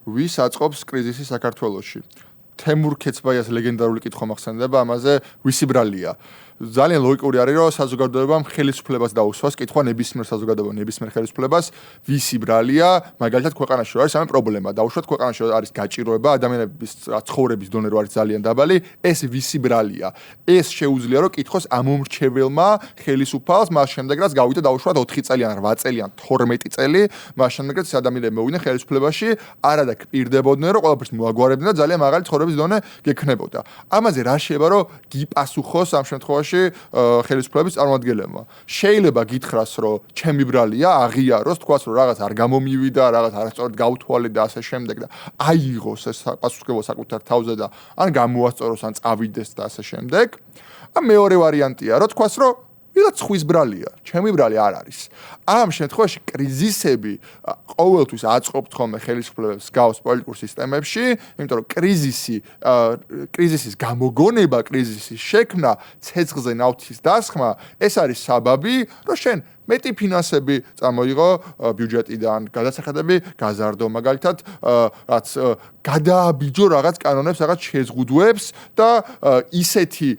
ვის აწყობს კრიზისი საქართველოში. თემურ ქეცბაიას ლეგენდარული კითხვა მახსენდება ამაზე, ვისი ბრალია. ძალიან ლოგიკური არის, რომ საზოგადოებამ ხელისუფლებას დაუსვას კითხვა ნებისმიერ საზოგადოებამ, ნებისმიერ ხელისუფლებას, ვისი ბრალია, მაგალითად ქვეყანაში არის ამე პრობლემა. დაუშვათ ქვეყანაში არის გაჭიროება, ადამიანების ცხოვრების დონე რო არის ძალიან დაბალი, ეს ვისი ბრალია. ეს შეუძლია, რომ კითხოს ამომრჩეველმა ხელისუფალს, მას შემდეგ რაც გავიდა დაუშვათ 4 წელი ან 8 წელი ან 12 წელი, მას შემდეგ რაც ადამიანები მოვიდნენ ხელისუფლებაში, არადა კპირდებოდნენ, რომ ყველაფერს მოაგვარებდნენ და ძალიან მაღალი ცხოვრების დონე გექნებოდა. ამაზე რა შეიძლება, რომ გიპასუხოს ამ შემთხვევაში ხელისუფლების წარმომადგენლებმა. შეიძლება გითხრას, რომ ჩემი ბრალია აღიაროს, თქვას, რომ რაღაც არ გამომივიდა, რაღაც არასწორად გავთვალე და ასე შემდეგ და აიღოს ეს პასუხისმგებლობა საკუთარ თავზე და ან გამოასწოროს, ან წავიდეს და ასე შემდეგ. ან მეორე ვარიანტია, რომ თქვას, რომ ვიღაც ხვის ბრალია, ჩემი ბრალი არ არის. ამ შემთხვევაში კრიზისები ყოველთვის აწყობთ ხოლმე ხელისუფლებებს გავს პოლიტიკურ სისტემებში, იმიტომ რომ კრიზისის გამოგონება, კრიზისის შექმნა, ცეცხლზე ნავთის დასხმა, ეს არის საბაბი, რომ შენ მეტი ფინანსები წამოიღო ბიუჯეტიდან, გადასახადები გაზარდო, მაგალითად, რაც გადააბიჯო რაღაც კანონებს, რაღაც შეზღუდვებს და ისეთი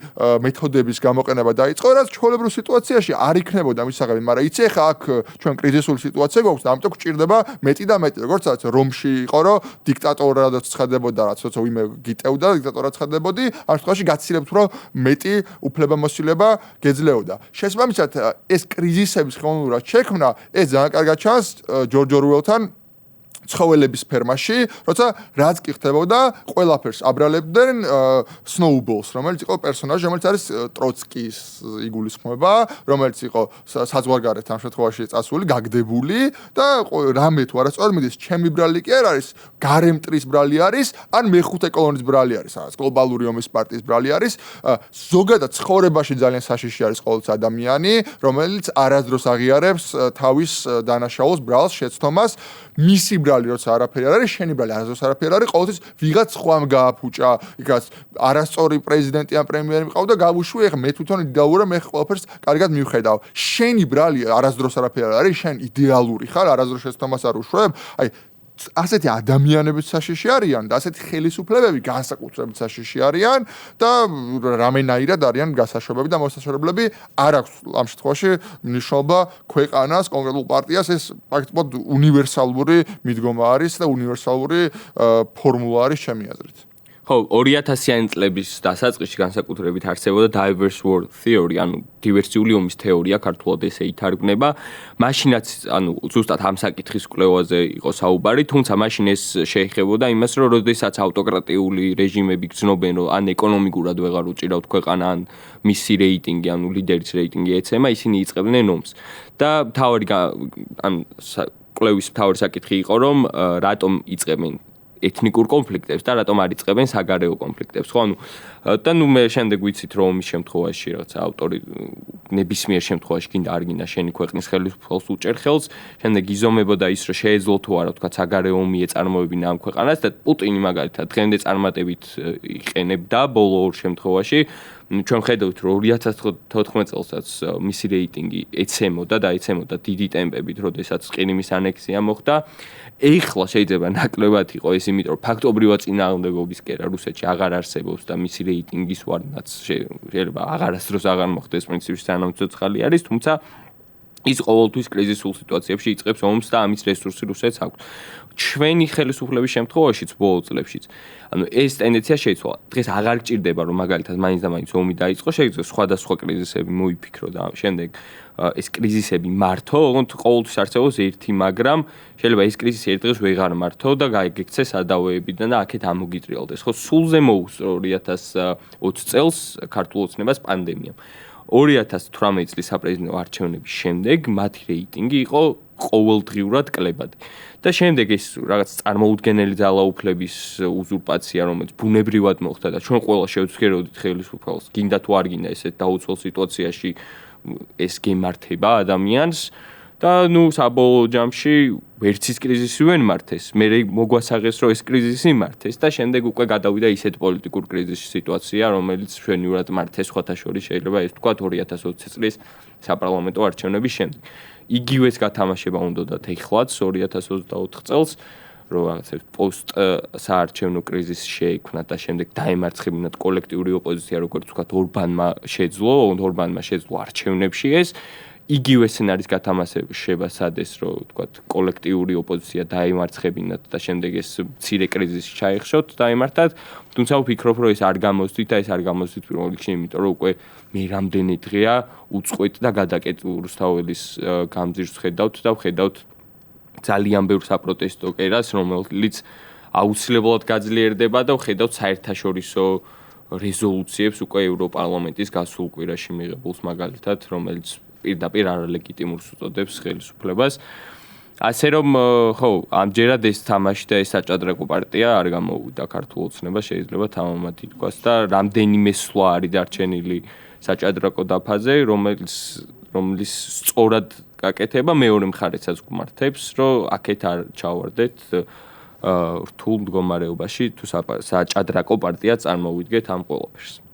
მეთოდების გამოყენება დაიწყო, რაც ჩვეულებრივ სიტუაციაში არ იქნებოდა მისაღები, მაგრამ იცი ახლა აქ ჩვენ კრიზისული სიტუაცია გვაქვს და ამიტომ გვჭირდება მეტი და მეტი, როგორც რომში იყო, რომ დიქტატორად ცხადებოდა, რაც როცა ვიმე გიტევდა, დიქტატორად ცხადებოდი, ამ შემთხვევაში გაცილებთ, რომ მეტი უფლებამოსილება გეძლეოდა. შესაბამისად, ეს კრიზისების ხელოვნურად შექმნა, ეს ძალიან კარგად ჩანს ჯორჯ ორუელთან ცხოველების ფერმაში, როცა რაც კი ხდებოდა, ყველაფერს აბრალებდნენ სნოუბოლს, რომელიც იყო პერსონაჟი, რომელიც არის ტროცკის იგულისხმება, რომელიც იყო საზღვარგარეთ ამ შემთხვევაში წასული, გაგდებული და რამე თუ არასწორად მიდის, ჩემი ბრალი კი არ არის, გარემტრის ბრალი არის, ან მეხუთე კოლონის ბრალი არის, რაღაც გლობალური ომის პარტიის ბრალი არის. ზოგადად ცხოვრებაში ძალიან საშიში არის ყოველთვის ადამიანი, რომელიც არასდროს აღიარებს თავის დანაშაულს, ბრალს, შეცდომას, მისი ბრალი როცა არაფერი არ არის, შენი ბრალი არასდროს არაფერი არ არის, ყოველთვის ვიღაც სხვამ გააფუჭა, იქაც არასწორი პრეზიდენტი ან პრემიერი მიყავდა, გავუშვი, ეხლა მე თვითონ იდეალურა, მე ყველაფერს კარგად მივხედავ. შენი ბრალი არასდროს არაფერი არ არის, შენ იდეალური ხარ, არასდროს შეცდომას არ უშვებ. აი ასეთი ადამიანები საშიში არიან და ასეთი ხელისუფლებები განსაკუთრებით საშიში არიან და რამენაირად არიან გასაშობები და მოსაშორებლები არ აქვს ამ შემთხვევაში მნიშვნელობა ქვეყანას, კონკრეტულ პარტიას, ეს პრაქტიკულად უნივერსალური მიდგომა არის და უნივერსალური ფორმულა არის ჩემი აზრით. ხო, 2000-იანი წლების დასაწყისში განსაკუთრებით არსებობდა diverse world theory, ანუ დივერსიული ომის თეორია, ქართულად ესე ითარგმნება. მაშინაც, ანუ ზუსტად ამ საკითხის კვლევაზე იყო საუბარი, თუმცა მაშინ ეს შეეხებოდა იმას, რომ როდესაც ავტოკრატიული რეჟიმები გრძნობენ, რომ ან ეკონომიკურად ვეღარ უჭირავთ ქვეყანა, ან მისი რეიტინგი, ანუ ლიდერის რეიტინგი ეცემა, ისინი იწყებდნენ ომს. და კვლევის მთავარი საკითხი იყო, რომ რატომ იწყებენ ეთნიკურ კონფლიქტებს და რატომ არ იწყებენ საგარეო კონფლიქტებს, ხო? და მე შემდეგ ვიცით, რომ ომის შემთხვევაში რაღაცა ავტორი ნებისმიერ შემთხვევაში გინდა არ გინდა შენი ქვეყნის ხელისუფალს უჭერ ხელს, შემდეგ იზომებოდა ის, რომ შეეძლო თუ არა, თქვა საგარეო ომი ეწარმოებინა ამ ქვეყანას და პუტინი მაგალითად დღემდე წარმატებით იყენებდა ბოლო ორ შემთხვევაში. ჩვენ ხედავთ, რომ 2014 წელსაც მისი რეიტინგი ეცემოდა და ეცემოდა დიდი ტემპებით, როდესაც ყირიმის ანექსია მოხდა. ეხლა შეიძლება ნაკლებად იყო ეს, იმიტომ რომ ფაქტობრივად წინააღმდეგობისკერა რუსეთში აღარ არსებობს და მისი რეიტინგის ვარდნაც შეიძლება აღარასდროს აღარ მოხდეს პრინციპში სანამ ცოცხალი არის, თუმცა ის ყოველთვის კრიზისულ სიტუაციებში იწყებს ომს და ამის რესურსი რუსეთს აქვს. ჩვენი ხელისუფლების შემთხვევაშიც ბოლო წლებშიც, ანუ ეს ტენდენცია შეიცვალა. დღეს აღარ გჭირდება, რომ მაგალითად მაინც და მაინც ომი დაიწყო, შეიძლება სხვადასხვა კრიზისები მოიფიქრო და შემდეგ ეს კრიზისები მართო, ოღონდ ყოველთვის არსებობს ერთი, მაგრამ შეიძლება ეს კრიზისი ერთ დღეს ვეღარ მართო და გაიგექცე სადავეებიდან და აქეთ ამოგიტრიალდეს. ხო, სულზე მოუსწრო 2020 წელს ქართულ ოცნებას პანდემიამ. 2018 წლის საპრეზიდენტო არჩევნების შემდეგ მათი რეიტინგი იყო ყოველდღიურად კლებადი. და შემდეგ ეს რაღაც წარმოუდგენელი ძალაუფლების უზურპაცია, რომელიც ბუნებრივად მოხდა და ჩვენ ყველა შევცვლოდით ხელისუფალს, გინდა თუ არ გინდა ესეთ დაუცველ სიტუაციაში ეს გემართება ადამიანს და საბოლოო ჯამში ვერც ის კრიზისი ვერ მართეს. მე მოგვასაღეს, რომ ეს კრიზისი მართეს და შემდეგ უკვე გადავიდა ისეთ პოლიტიკურ კრიზისის სიტუაცია, რომელიც ჩვენიურად მართეს სხვათა შორის შეიძლება ეს თქვა 2020 წლის საპარლამენტო არჩევნების შემდეგ. იგივეს გათამაშება უნდათ ეხლაც 2024 წელს. რომ რაღაცა პოსტ საარჩევნო კრიზისი შეიქმნა და შემდეგ დაემარცხებინათ კოლექტიური ოპოზიცია, როგორც ვთქვათ, ორბანმა შეძლო არჩევნებში ეს იგივე სცენარის გათამაშება სადეს, რომ ვთქვათ, კოლექტიური ოპოზიცია დაემარცხებინათ და შემდეგ ეს მცირე კრიზისი ჩაიხშოთ დაემართათ, თუმცა ვფიქრობ, რომ ეს არ გამოსდით და ეს არ გამოსდით პირველ რიგში, იმიტომ რომ უკვე მე რამდენი დღეა უწყვეტ და გადაკეტ რუსთაველის გამზირს ვხედავთ ძალიან ბევრ საპროტესტო კერას, რომელიც აუცილებლად გაძლიერდება და ვხედავთ საერთაშორისო რეზოლუციებს უკვე ევროპარლამენტის გასულ კვირაში მიღებულს მაგალითად, რომელიც პირდაპირ არალეგიტიმურს უწოდებს ხელისუფლებას. ასე რომ ხო, ამჯერად ეს თამაში და ეს საჭადრაკო პარტია არ გამოუვიდა ქართულ ოცნებას, შეიძლება თამამად ითქვას და რამდენიმე სვლა არის დარჩენილი საჭადრაკო დაფაზე, რომლის სწორად გაკეთება მეორე მხარესაც გვმართებს, რომ აქეთ არ ჩავარდეთ რთულ მდგომარეობაში თუ საჭადრაკო პარტია წარმოვიდგეთ ამ ყველაფერს.